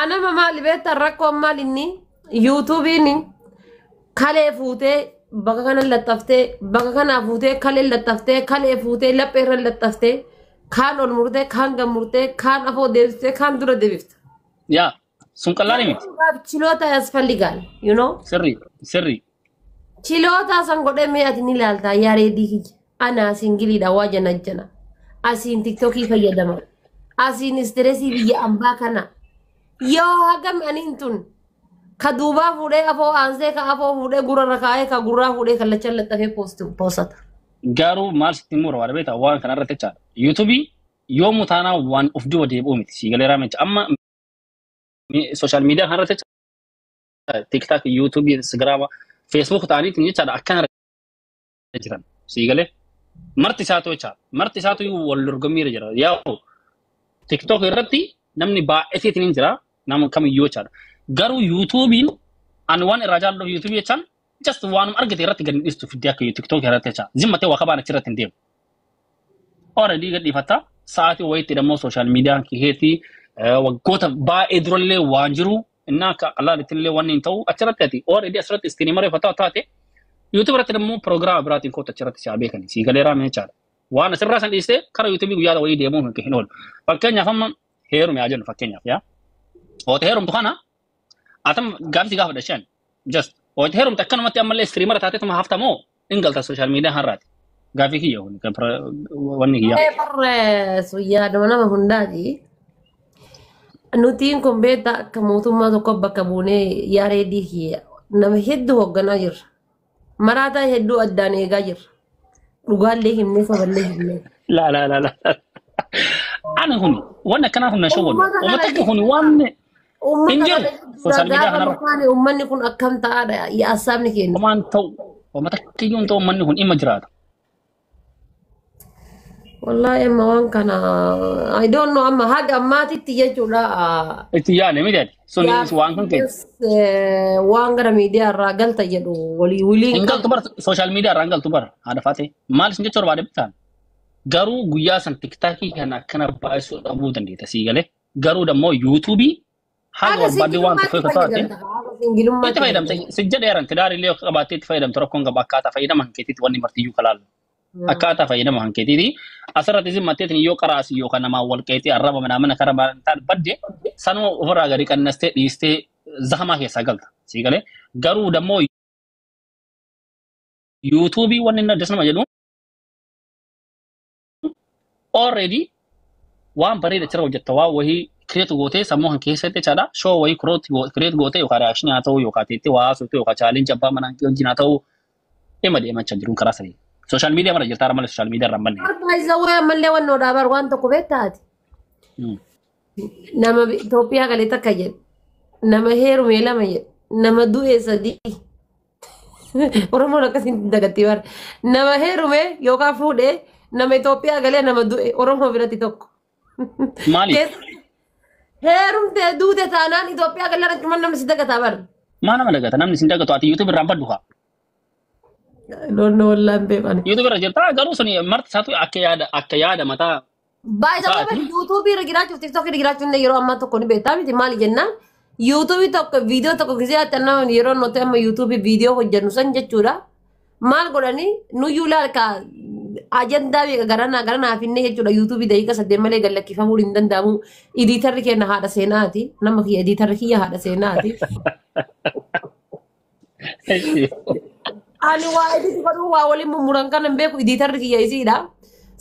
أنا ما مالي بيت الركوب مال إني يوتيوبيني كله فوتة بقى كنا لطفته بقى كنا فوتة كله لطفته كله فوتة لبير لطفته كان المرده كان جمرده كان أبو ديفته كان درو ديفته يا سنكلاني ميت chilota أسفل legal you know سري chilota sanggode me atini lalta yare diki ana singili da waja najjana asin tiktoki fayyadama asin stresi biya amba kana yo hagam anintun kaduba fude afo anse ka afo fude gura rakae ka gura fude kala challata fe postata garu mars timur wala beta wan kana rate youtube yomu tana one of the wode bomit sigale ramech amma social media han rate tiktok youtube instagram facebook tani tinje chada akana jiran sigale marti sato yu wallurgomire jira yaw tiktok irratti namni baa'eeti tin jira nam kam yo chada garu youtube an wan rajal youtube chan just one argate irratti gan istu fidiya ka tiktok irratti cha zimmate wa kabana chirati ndem already gadi fata saati wayti demo social media ki heti wagota baa'e drolle wanjiru innaka allah litille wanin taw achirati already asrati istinimare fata taate YouTube irratti demo program bratin ko tachirati shabe kan si galera me cha wana sirra san diste kara YouTube guyada way demo kan hinol fakkenya famma heerum ya jan fakkenya ya o heerum to kana atam gamsi gafa dashan just o heerum takkan mate amalle streamer taate tama hafta mo ingalta social media harrat gafi hiyo kan wanni hiya so ya dona ma hundaji nutiin kun beta kamutuma to kobba kabune yare dihi nama heddu hogana jir marata heddu addane gajir dugalle himne saballe himne la ana huni wana kana hunna shogol o mataka huni wanne injil social media hana ummanni kun akkam taada ya asabni ken man taw o mataka yun to ummanni hun imajrada wallahi amma wan kana I don't know amma haga amma titiya juda itiya ne midati so ni wan kan ke wan gara media ragal tayadu wali ingal tubar social media rangal tubar ada fate mal sinje chor wade bitan garu guya san tiktok kana baisu abu dan dita sigale garu da mo youtube haga badi wan to fa fate ita faydam sijjade yaran tidari le qabate faydam torakon ga bakata faydam hanketi wani martiyu kalal akata faydam hanketi asarati zimmatet ni yo qarasi yo kana ma walqeti araba mana karaba tan badde sanu ovra gari kan naste diste zahma ke sagalta sigale garu da mo youtube wani na desna majadu already wan bari da tiraw jatta wa wahi create gote samu han ke sete chada show wahi create gote yo kara action ato yo katete wa so to yo ka challenge abba manan ke jina taw emade ma chanjirun karasari social media mara jirta ramal social media ramal by the way malle wanno dabar wanto ko betati nama Ethiopia galita kajet nama heru melama ye nama du'e sadi oromo lakasin dagatiwar nama heru me yoka fude nama Ethiopia gale nama du'e oromo birati tokko mali herum te du'e tanan Ethiopia gale rakman nama sidagata bar mana malagata namni sindagato ati youtube rampa duha don't know lambe man YouTube rajirta garu suni mart satu akayada mata by the way YouTube regirachu TikTok regirachu ne yero amma to koni beta mi mali jenna YouTube to video to ko kisiya tanna yero no te amma YouTube video ko janu sanje chura mal godani nu yula ka agenda bi garana finne chura YouTube dai ka sadde male galla kifamu dindan damu editor ke na hada senati namaki editor ki ya hada senati ani wa edit ko wa wali mumuran kan be ko editor ki ya isida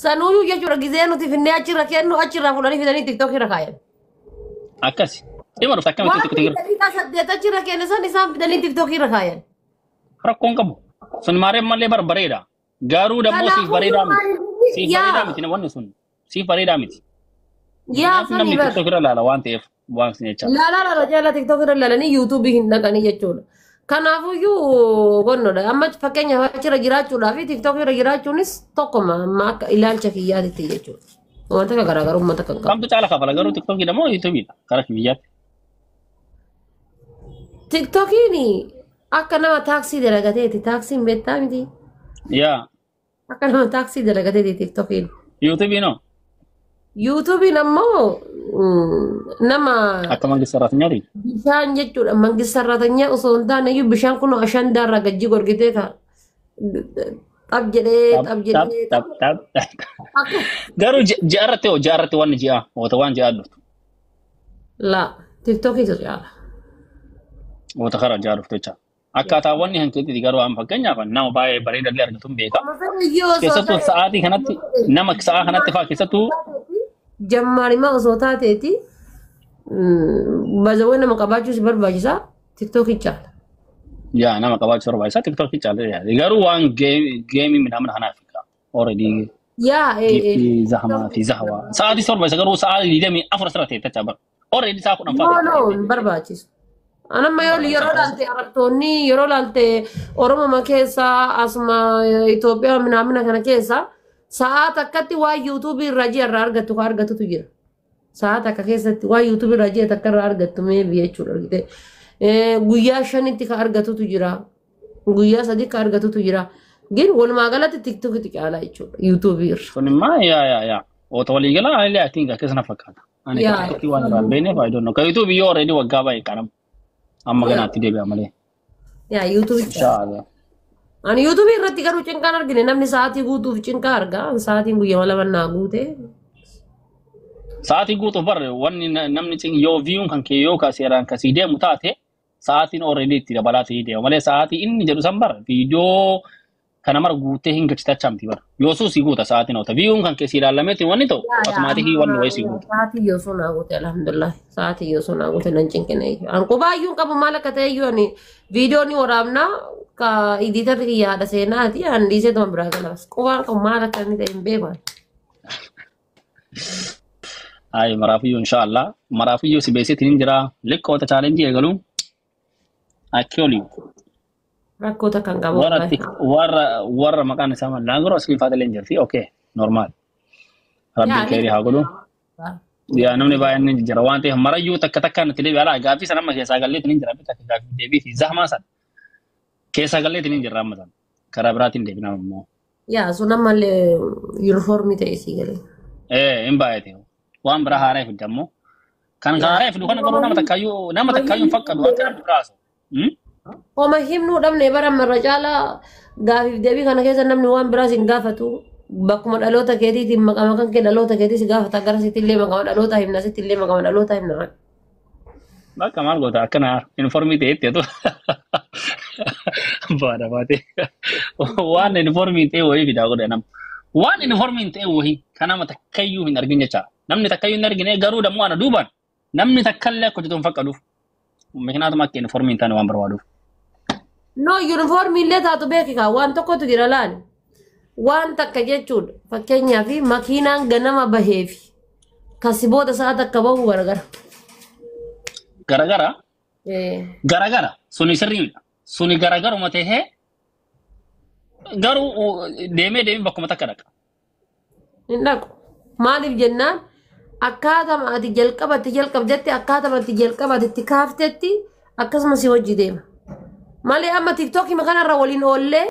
sanu yu ya chura gizeno ti finne achira kenno achira fulani fidani TikTok rakaya akasi imar sakam TikTok ita sadde ta chira kenno sani sam fidani TikTok rakaya rakon kabu sun mare malle bar bareda garu da mo si bareda miti ne wannan sun si bareda miti ya sani bar TikTok la wante wan sine cha la jala TikTok la ni YouTube hinda kani jechuudha kanafu yu gonno da amma fakenya achira jiraachuudha fi TikTok irra jiraachuunis tokkoma amma ilaalcha kiyyaatti jechuudha wanta garagaru ummata kan kamtu chala kafala garu TikTok ida mo YouTube ida kara kiyyat TikTok ni akka nama taxi dalagateeti taxi mbetta miti ya akka nama taxi dalagateeti TikTok ni YouTube no YouTube nammo nama Akka mangi sarratኛati. bishaan jechuudha mangi sarratanya osoo hin taane iyyuu bishaan kun ashandaarraa gajji gorgitee ka xab jedhee Garuu jaarratti waan ji'a wata waan ji'a dhuftu. la tiktokii sochaala. Wata karaa ji'a dhuftu jecha. Akkaataa wanni hanqeetti garuu amma fakkeenyaaf nama baay'ee bareedallee argatuun beeka. Keessattuu sa'aatii kanatti nama sa'a kanatti fa'aa keessattuu Jammaarima osoo taateeti bazawwan nama qabaachuus barbaachisa tiktokii caala. yaa nama qabaachuu barbaachisaa TikTokii caalee garuu waan geemii midhaan kanaaf already Yaa zahmaa fi zahwaa sa'aatii torba isa garuu sa'aatii 24 asirratti tacha bar already saa kudhan fa'aa. No barbaachisu. Anamma yeroo laalte arabtoonni yeroo laalte Oromoo keessa asuma Itoophiyaa midhaan kana keessa sa'aat akkatti waa YouTube irraa ji'arraa argatutu jira. Sa'aat akka keessatti waa YouTube irraa ji'a takka irraa argattu meebi jechuudha. Guyyaa shanitti ka argatutu jira. Guyyaa sadii ka argatutu jira. Gin walumaa galatti TikTokii caalaa jechuudha YouTube irra. Kun immoo yaa oota walii galaa ani I think akkasana fakkaata. Ani TikTokii waan irraa beekneef I don't know. Ka YouTube yoo already waggaa baay'ee qaram. Amma ganaatti deebi'a malee. Yaa YouTube caalaa. Ani YouTube irratti garuu cinqaan argine namni sa'aatii guutuuf cinqaa arga. Sa'aatiin guyyaa lama naa guute. Sa'aatii guutuuf barre wanni namni yoo viiyuun kan kee yoo kaseeraan kasii deemu taate sa'aatiin already itti dabalaa ta'ee deema malee sa'aatii inni jedhu san barre viidiyoo kana mara guutee hin gachitachamti barre yoo suusii guuta sa'aatiin oota viiyuun kan kee si ilaalameeti wanni ta'u automaatikii wanni wayii si guuta. Sa'aatii yoo sunaa guute alhamdulillah sa'aatii yoo sunaa guute nan cinqine. Anko baay'uun qabu maal akka ta'e iyyuu ani viidiyoo ni waraabnaa ka editarri kiyyaadha seenaati handhiisee tuma biraa galaas qubaan qabu maal akka inni ta'e hin beeku. Ay marafiyo inshallah marafiyo si besetin jira lekkoota challenge egalu akkioli rakkoota kan qabu warra maqaan isaa mallaangoro asli faadalen jirti okay normal rabbi khairi haa godhu yaa namni baay'een jira waan ta'eef marayyuu takka takkaan itti deebi'aa laa gaaffii sana amma keessaa galleetiin jira bitta gaaffii deebii fi zahmaa san keessaa galleetiin jira amma san karaa biraatiin deebinaa immoo yaa sun ammallee uniformii ta'e si galee hin baay'ate waan biraa haaraa fidda ammoo kan haaraa fidu kana garuu nama takkaayyuu fakkatu waan kana duraasu. Oma himnuu dhabne bara marra caalaa gaafiif deebii kana keessa namni waan biraas hin gaafatu bakkuma dhaloota keetiitiin maqama kan kee dhaloota keetii si gaafata gara sitti illee maqama dhaloota himna sitti illee maqama dhaloota himna. Bakka maal goota akkana uniformii ta'etti atu baada baate waan uniformii ta'e wayii fidaa godhe nama. Waan uniformii ta'e wayii kan nama takkayyuu hin argin jecha namni takkayyuu hin argine garuu dammoo ana duuban namni takkallee akka hojjetu hin fakkaduuf mikinaatuma akka uniformii hin taane waan barbaaduuf. No uniformii illee taatu beekikaa waan tokkotu jira laani waan takka jechuudha fakkeenyaaf makiinaan ganama baheefi kasi booda sa'a takka bahu garagara. Garagara? Garagara suni sirriidha suni garagaruma ta'ee garuu deemee bakkuma takka dhaqa. Hin dhaqu. Maaliif jennaan akkaatama ati jalqabdetti akkaatama ati jalqabatetti kaaftetti akkasuma si hojii deema. Malee amma TikTokii kanarra waliin oollee